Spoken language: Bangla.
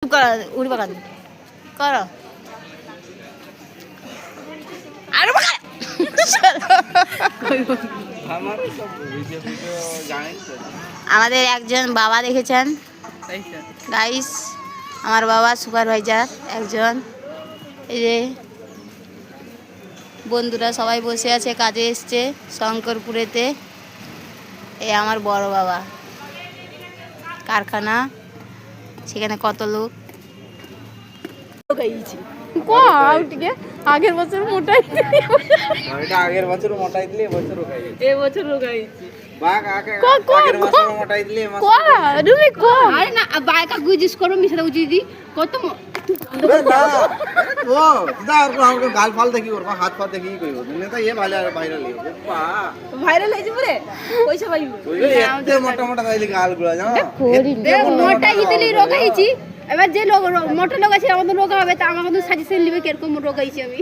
উড়ি বাগান করো আরো বাগান আমাদের একজন বাবা দেখেছেন গাইস, আমার বাবা সুপারভাইজার একজন। এই যে বন্ধুরা সবাই বসে আছে, কাজে এসছে শঙ্করপুরেতে। এই আমার বড় বাবা, কারখানা, সেখানে কত লোক। আগের বছর মোটাই আগের বছর মোটাই দিলে এবছর এবছর রোগাইছি কত গাল ফাল দেখি করবো, হাত ফাত দেখি করবো ভাইরাল হয়েছে পুরে পয়সা পাইব মোটা মোটা তাইলে গাল গুলা জানো মোটা হিতেলি রোগাইছি। এবার যে লোক মোটা লোক আছে আমাদের রোগা হবে, তা আমার সাজেশন নিবে কিরকম রোগাইছি আমি।